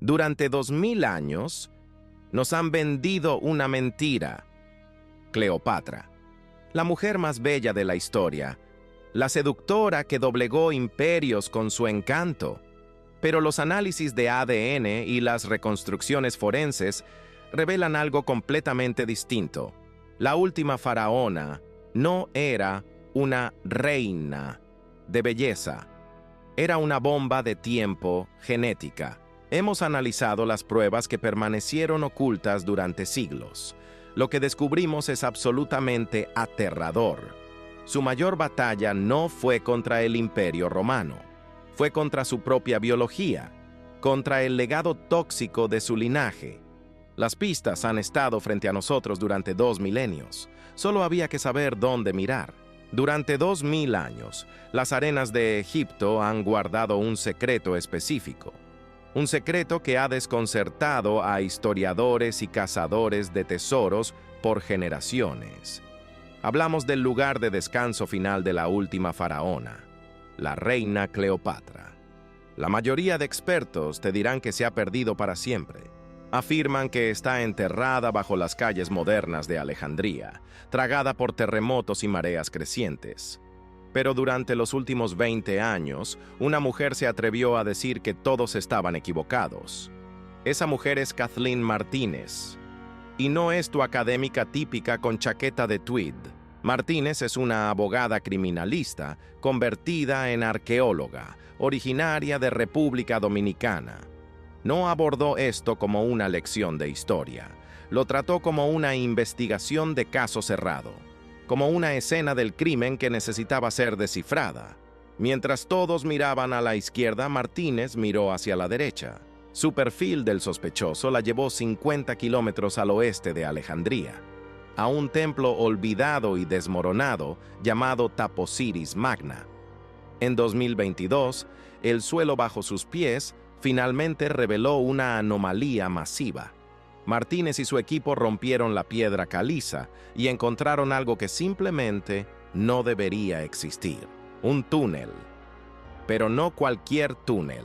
Durante 2000 años, nos han vendido una mentira. Cleopatra, la mujer más bella de la historia, la seductora que doblegó imperios con su encanto. Pero los análisis de ADN y las reconstrucciones forenses revelan algo completamente distinto. La última faraona no era una reina de belleza, era una bomba de tiempo genética. Hemos analizado las pruebas que permanecieron ocultas durante siglos. Lo que descubrimos es absolutamente aterrador. Su mayor batalla no fue contra el Imperio Romano, fue contra su propia biología, contra el legado tóxico de su linaje. Las pistas han estado frente a nosotros durante 2 milenios. Solo había que saber dónde mirar. Durante 2000 años, las arenas de Egipto han guardado un secreto específico. Un secreto que ha desconcertado a historiadores y cazadores de tesoros por generaciones. Hablamos del lugar de descanso final de la última faraona, la reina Cleopatra. La mayoría de expertos te dirán que se ha perdido para siempre. Afirman que está enterrada bajo las calles modernas de Alejandría, tragada por terremotos y mareas crecientes. Pero durante los últimos 20 años, una mujer se atrevió a decir que todos estaban equivocados. Esa mujer es Kathleen Martínez. Y no es tu académica típica con chaqueta de tweed. Martínez es una abogada criminalista convertida en arqueóloga, originaria de República Dominicana. No abordó esto como una lección de historia. Lo trató como una investigación de caso cerrado, como una escena del crimen que necesitaba ser descifrada. Mientras todos miraban a la izquierda, Martínez miró hacia la derecha. Su perfil del sospechoso la llevó 50 kilómetros al oeste de Alejandría, a un templo olvidado y desmoronado llamado Taposiris Magna. En 2022, el suelo bajo sus pies finalmente reveló una anomalía masiva. Martínez y su equipo rompieron la piedra caliza y encontraron algo que simplemente no debería existir: un túnel. Pero no cualquier túnel.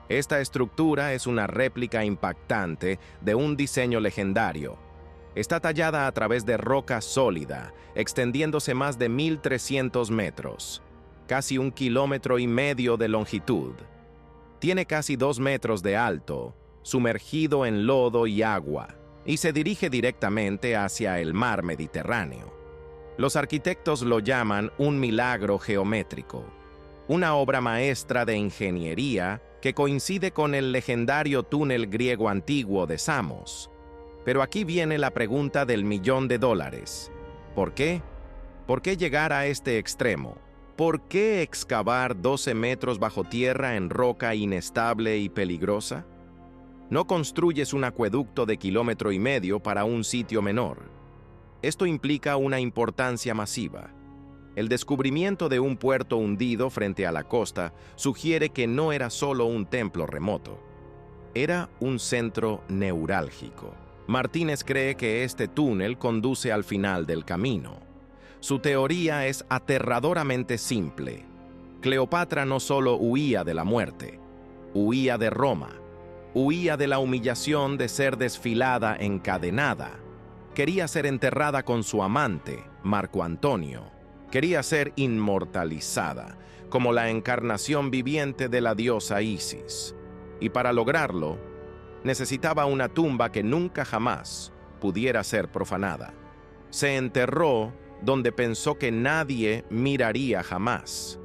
Esta estructura es una réplica impactante de un diseño legendario. Está tallada a través de roca sólida, extendiéndose más de 1.300 metros, casi 1,5 kilómetros de longitud. Tiene casi 2 metros de alto, sumergido en lodo y agua, y se dirige directamente hacia el mar Mediterráneo. Los arquitectos lo llaman un milagro geométrico, una obra maestra de ingeniería que coincide con el legendario túnel griego antiguo de Samos. Pero aquí viene la pregunta del $1.000.000. ¿Por qué? ¿Por qué llegar a este extremo? ¿Por qué excavar 12 metros bajo tierra en roca inestable y peligrosa? No construyes un acueducto de 1,5 kilómetros para un sitio menor. Esto implica una importancia masiva. El descubrimiento de un puerto hundido frente a la costa sugiere que no era solo un templo remoto. Era un centro neurálgico. Martínez cree que este túnel conduce al final del camino. Su teoría es aterradoramente simple. Cleopatra no solo huía de la muerte, huía de Roma, huía de la humillación de ser desfilada encadenada. Quería ser enterrada con su amante, Marco Antonio. Quería ser inmortalizada, como la encarnación viviente de la diosa Isis. Y para lograrlo, necesitaba una tumba que nunca jamás pudiera ser profanada. Se enterró donde pensó que nadie miraría jamás.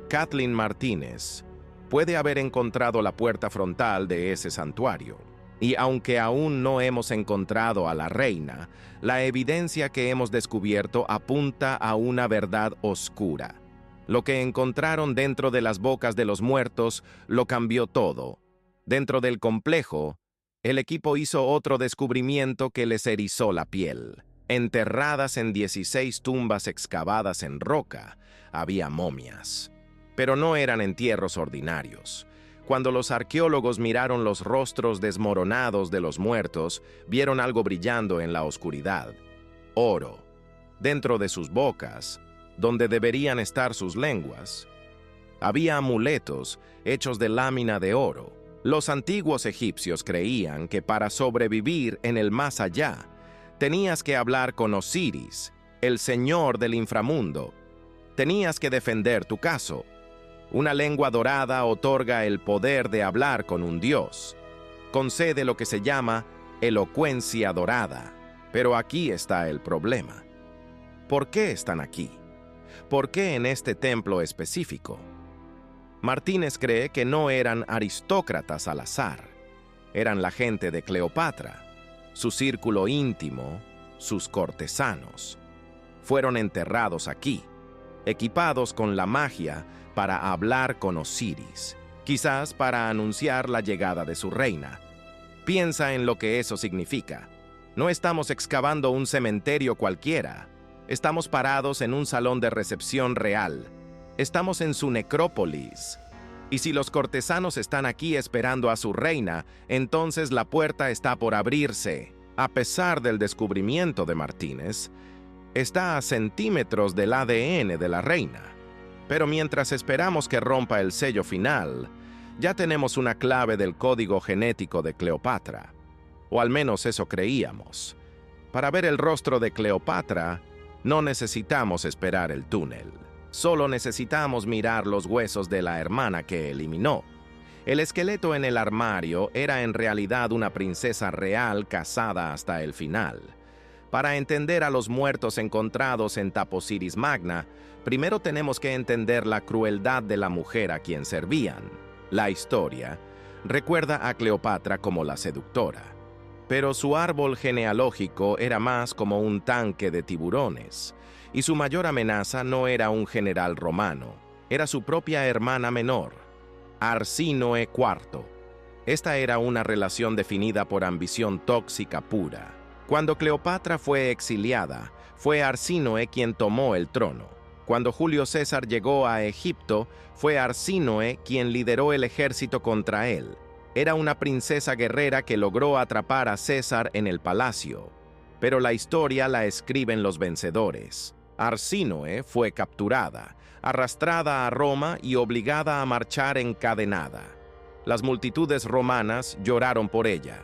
Kathleen Martínez puede haber encontrado la puerta frontal de ese santuario. Y aunque aún no hemos encontrado a la reina, la evidencia que hemos descubierto apunta a una verdad oscura. Lo que encontraron dentro de las bocas de los muertos lo cambió todo. Dentro del complejo, el equipo hizo otro descubrimiento que les erizó la piel. Enterradas en 16 tumbas excavadas en roca, había momias. Pero no eran entierros ordinarios. Cuando los arqueólogos miraron los rostros desmoronados de los muertos, vieron algo brillando en la oscuridad: oro. Dentro de sus bocas, donde deberían estar sus lenguas, había amuletos hechos de lámina de oro. Los antiguos egipcios creían que para sobrevivir en el más allá, tenías que hablar con Osiris, el señor del inframundo. Tenías que defender tu caso. Una lengua dorada otorga el poder de hablar con un dios. Concede lo que se llama elocuencia dorada. Pero aquí está el problema. ¿Por qué están aquí? ¿Por qué en este templo específico? Martínez cree que no eran aristócratas al azar. Eran la gente de Cleopatra, su círculo íntimo, sus cortesanos. Fueron enterrados aquí, equipados con la magia para hablar con Osiris, quizás para anunciar la llegada de su reina. Piensa en lo que eso significa. No estamos excavando un cementerio cualquiera. Estamos parados en un salón de recepción real. Estamos en su necrópolis. Y si los cortesanos están aquí esperando a su reina, entonces la puerta está por abrirse. A pesar del descubrimiento de Martínez, está a centímetros del ADN de la reina. Pero mientras esperamos que rompa el sello final, ya tenemos una clave del código genético de Cleopatra. O al menos eso creíamos. Para ver el rostro de Cleopatra, no necesitamos esperar el túnel. Solo necesitamos mirar los huesos de la hermana que eliminó. El esqueleto en el armario era en realidad una princesa real casada hasta el final. Para entender a los muertos encontrados en Taposiris Magna, primero tenemos que entender la crueldad de la mujer a quien servían. La historia recuerda a Cleopatra como la seductora, pero su árbol genealógico era más como un tanque de tiburones, y su mayor amenaza no era un general romano, era su propia hermana menor, Arsínoe IV. Esta era una relación definida por ambición tóxica pura. Cuando Cleopatra fue exiliada, fue Arsínoe quien tomó el trono. Cuando Julio César llegó a Egipto, fue Arsínoe quien lideró el ejército contra él. Era una princesa guerrera que logró atrapar a César en el palacio. Pero la historia la escriben los vencedores. Arsínoe fue capturada, arrastrada a Roma y obligada a marchar encadenada. Las multitudes romanas lloraron por ella.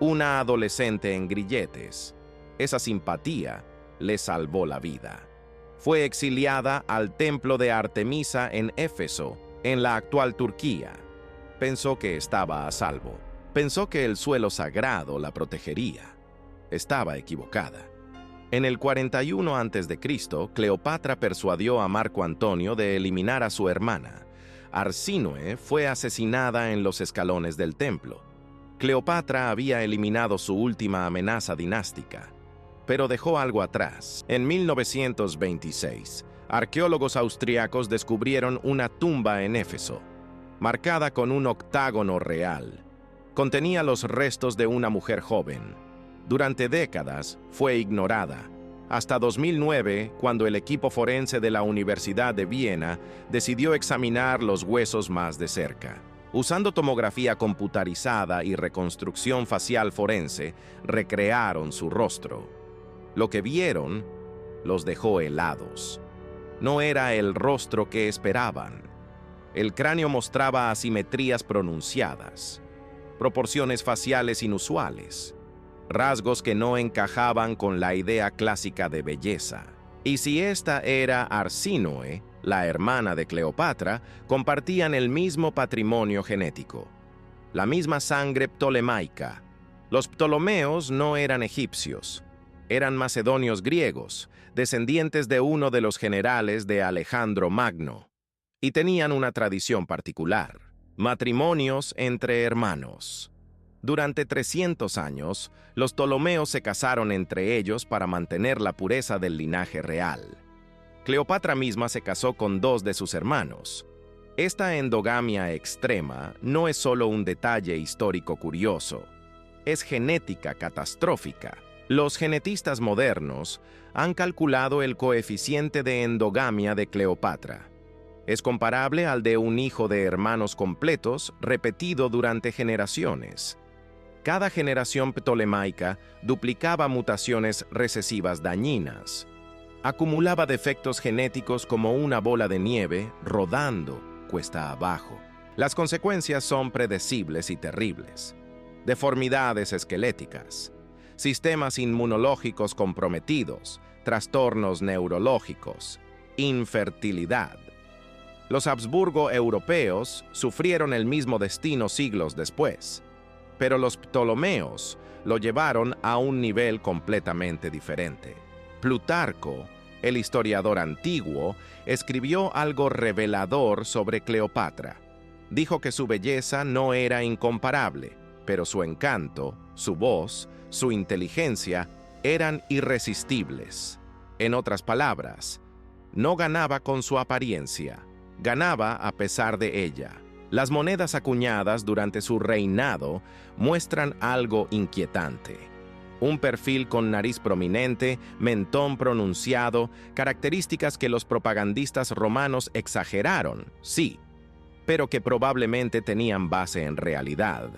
Una adolescente en grilletes. Esa simpatía le salvó la vida. Fue exiliada al templo de Artemisa en Éfeso, en la actual Turquía. Pensó que estaba a salvo. Pensó que el suelo sagrado la protegería. Estaba equivocada. En el 41 a.C., Cleopatra persuadió a Marco Antonio de eliminar a su hermana. Arsínoe fue asesinada en los escalones del templo. Cleopatra había eliminado su última amenaza dinástica, pero dejó algo atrás. En 1926, arqueólogos austriacos descubrieron una tumba en Éfeso, marcada con un octágono real. Contenía los restos de una mujer joven. Durante décadas fue ignorada, hasta 2009, cuando el equipo forense de la Universidad de Viena decidió examinar los huesos más de cerca. Usando tomografía computarizada y reconstrucción facial forense, recrearon su rostro. Lo que vieron los dejó helados. No era el rostro que esperaban. El cráneo mostraba asimetrías pronunciadas, proporciones faciales inusuales, rasgos que no encajaban con la idea clásica de belleza. Y si esta era Arsínoe, la hermana de Cleopatra, compartían el mismo patrimonio genético, la misma sangre ptolemaica. Los Ptolomeos no eran egipcios, eran macedonios griegos, descendientes de uno de los generales de Alejandro Magno, y tenían una tradición particular: matrimonios entre hermanos. Durante 300 años, los Ptolomeos se casaron entre ellos para mantener la pureza del linaje real. Cleopatra misma se casó con 2 de sus hermanos. Esta endogamia extrema no es solo un detalle histórico curioso, es genética catastrófica. Los genetistas modernos han calculado el coeficiente de endogamia de Cleopatra. Es comparable al de un hijo de hermanos completos repetido durante generaciones. Cada generación ptolemaica duplicaba mutaciones recesivas dañinas. Acumulaba defectos genéticos como una bola de nieve rodando cuesta abajo. Las consecuencias son predecibles y terribles. Deformidades esqueléticas, sistemas inmunológicos comprometidos, trastornos neurológicos, infertilidad. Los Habsburgo europeos sufrieron el mismo destino siglos después, pero los Ptolomeos lo llevaron a un nivel completamente diferente. Plutarco, el historiador antiguo, escribió algo revelador sobre Cleopatra. Dijo que su belleza no era incomparable, pero su encanto, su voz, su inteligencia eran irresistibles. En otras palabras, no ganaba con su apariencia, ganaba a pesar de ella. Las monedas acuñadas durante su reinado muestran algo inquietante. Un perfil con nariz prominente, mentón pronunciado, características que los propagandistas romanos exageraron, sí, pero que probablemente tenían base en realidad.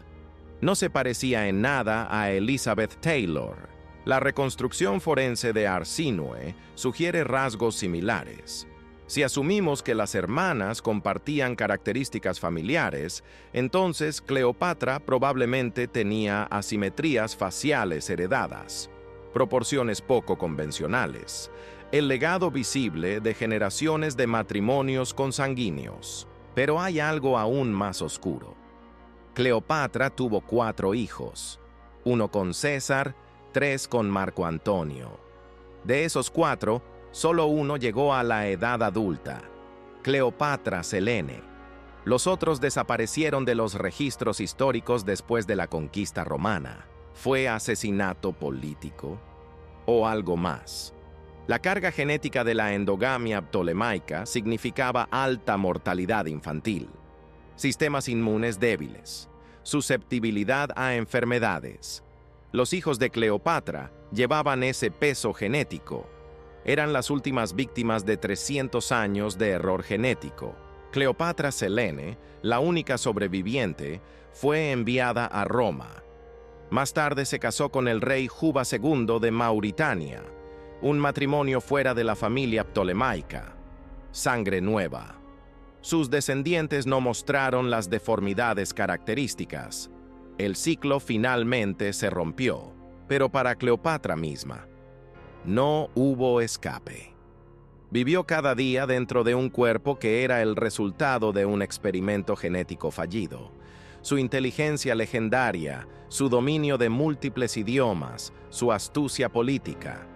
No se parecía en nada a Elizabeth Taylor. La reconstrucción forense de Arsinoe sugiere rasgos similares. Si asumimos que las hermanas compartían características familiares, entonces Cleopatra probablemente tenía asimetrías faciales heredadas, proporciones poco convencionales, el legado visible de generaciones de matrimonios consanguíneos. Pero hay algo aún más oscuro. Cleopatra tuvo 4 hijos, 1 con César, 3 con Marco Antonio. De esos 4, solo 1 llegó a la edad adulta, Cleopatra Selene. Los otros desaparecieron de los registros históricos después de la conquista romana. ¿Fue asesinato político? ¿O algo más? La carga genética de la endogamia ptolemaica significaba alta mortalidad infantil, sistemas inmunes débiles, susceptibilidad a enfermedades. Los hijos de Cleopatra llevaban ese peso genético. Eran las últimas víctimas de 300 años de error genético. Cleopatra Selene, la única sobreviviente, fue enviada a Roma. Más tarde se casó con el rey Juba II de Mauritania, un matrimonio fuera de la familia ptolemaica. Sangre nueva. Sus descendientes no mostraron las deformidades características. El ciclo finalmente se rompió, pero para Cleopatra misma, no hubo escape. Vivió cada día dentro de un cuerpo que era el resultado de un experimento genético fallido. Su inteligencia legendaria, su dominio de múltiples idiomas, su astucia política.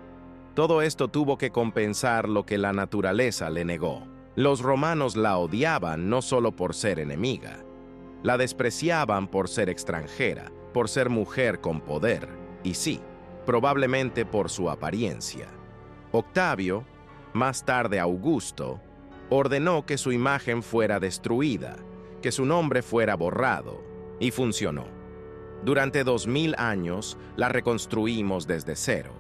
Todo esto tuvo que compensar lo que la naturaleza le negó. Los romanos la odiaban no solo por ser enemiga, la despreciaban por ser extranjera, por ser mujer con poder, y sí, probablemente por su apariencia. Octavio, más tarde Augusto, ordenó que su imagen fuera destruida, que su nombre fuera borrado, y funcionó. Durante 2000 años la reconstruimos desde cero,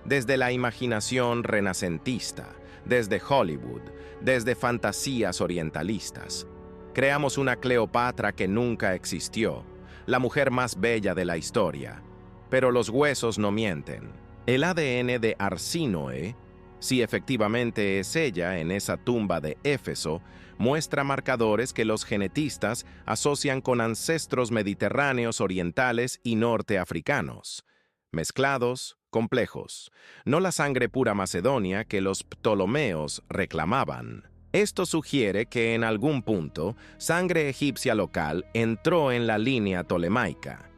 desde la imaginación renacentista, desde Hollywood, desde fantasías orientalistas. Creamos una Cleopatra que nunca existió, la mujer más bella de la historia. Pero los huesos no mienten. El ADN de Arsinoe, si efectivamente es ella en esa tumba de Éfeso, muestra marcadores que los genetistas asocian con ancestros mediterráneos orientales y norteafricanos. Mezclados, complejos, no la sangre pura macedonia que los Ptolomeos reclamaban. Esto sugiere que en algún punto, sangre egipcia local entró en la línea tolemaica,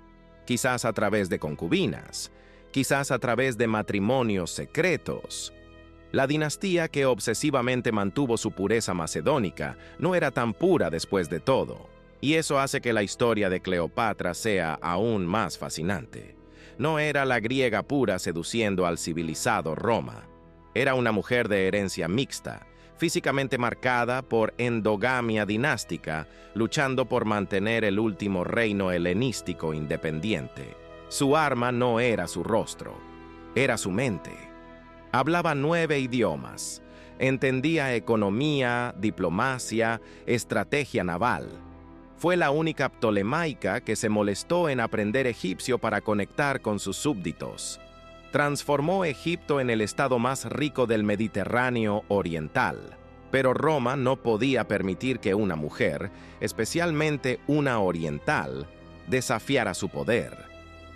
quizás a través de concubinas, quizás a través de matrimonios secretos. La dinastía que obsesivamente mantuvo su pureza macedónica no era tan pura después de todo, y eso hace que la historia de Cleopatra sea aún más fascinante. No era la griega pura seduciendo al civilizado Roma. Era una mujer de herencia mixta, físicamente marcada por endogamia dinástica, luchando por mantener el último reino helenístico independiente. Su arma no era su rostro, era su mente. Hablaba 9 idiomas, entendía economía, diplomacia, estrategia naval. Fue la única ptolemaica que se molestó en aprender egipcio para conectar con sus súbditos. Transformó Egipto en el estado más rico del Mediterráneo oriental. Pero Roma no podía permitir que una mujer, especialmente una oriental, desafiara su poder.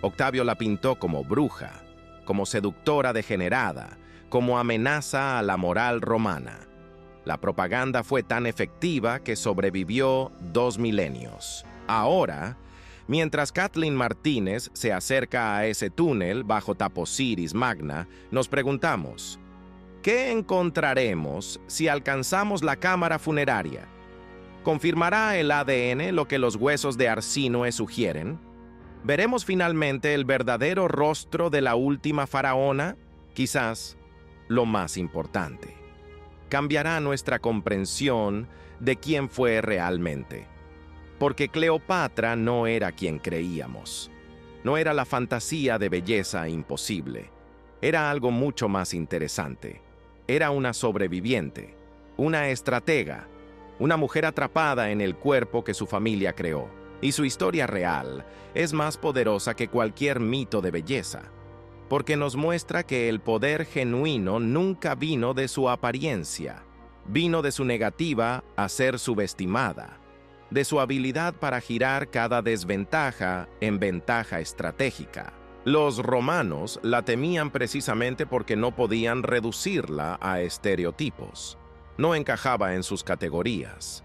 Octavio la pintó como bruja, como seductora degenerada, como amenaza a la moral romana. La propaganda fue tan efectiva que sobrevivió 2 milenios. Ahora, mientras Kathleen Martínez se acerca a ese túnel bajo Taposiris Magna, nos preguntamos, ¿qué encontraremos si alcanzamos la cámara funeraria? ¿Confirmará el ADN lo que los huesos de Arsínoe sugieren? ¿Veremos finalmente el verdadero rostro de la última faraona? Quizás lo más importante. Cambiará nuestra comprensión de quién fue realmente. Porque Cleopatra no era quien creíamos. No era la fantasía de belleza imposible. Era algo mucho más interesante. Era una sobreviviente, una estratega, una mujer atrapada en el cuerpo que su familia creó. Y su historia real es más poderosa que cualquier mito de belleza, porque nos muestra que el poder genuino nunca vino de su apariencia, vino de su negativa a ser subestimada, de su habilidad para girar cada desventaja en ventaja estratégica. Los romanos la temían precisamente porque no podían reducirla a estereotipos. No encajaba en sus categorías.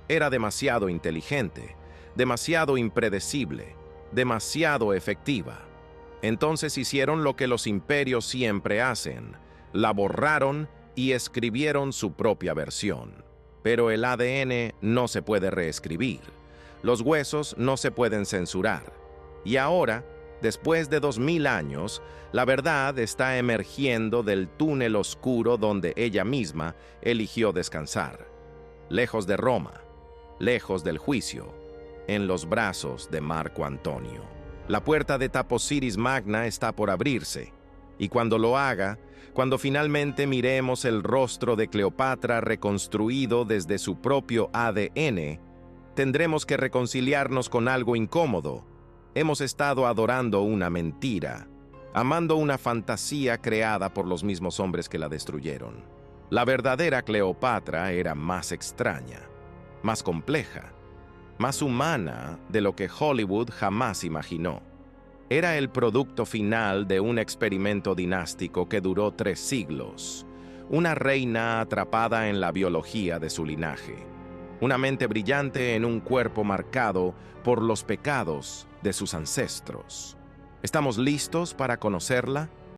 Era demasiado inteligente, demasiado impredecible, demasiado efectiva. Entonces hicieron lo que los imperios siempre hacen: la borraron y escribieron su propia versión. Pero el ADN no se puede reescribir. Los huesos no se pueden censurar. Y ahora, después de 2000 años, la verdad está emergiendo del túnel oscuro donde ella misma eligió descansar. Lejos de Roma, lejos del juicio, en los brazos de Marco Antonio. La puerta de Taposiris Magna está por abrirse, y cuando lo haga, cuando finalmente miremos el rostro de Cleopatra reconstruido desde su propio ADN, tendremos que reconciliarnos con algo incómodo. Hemos estado adorando una mentira, amando una fantasía creada por los mismos hombres que la destruyeron. La verdadera Cleopatra era más extraña, más compleja, más humana de lo que Hollywood jamás imaginó. Era el producto final de un experimento dinástico que duró 3 siglos, una reina atrapada en la biología de su linaje, una mente brillante en un cuerpo marcado por los pecados de sus ancestros. ¿Estamos listos para conocerla?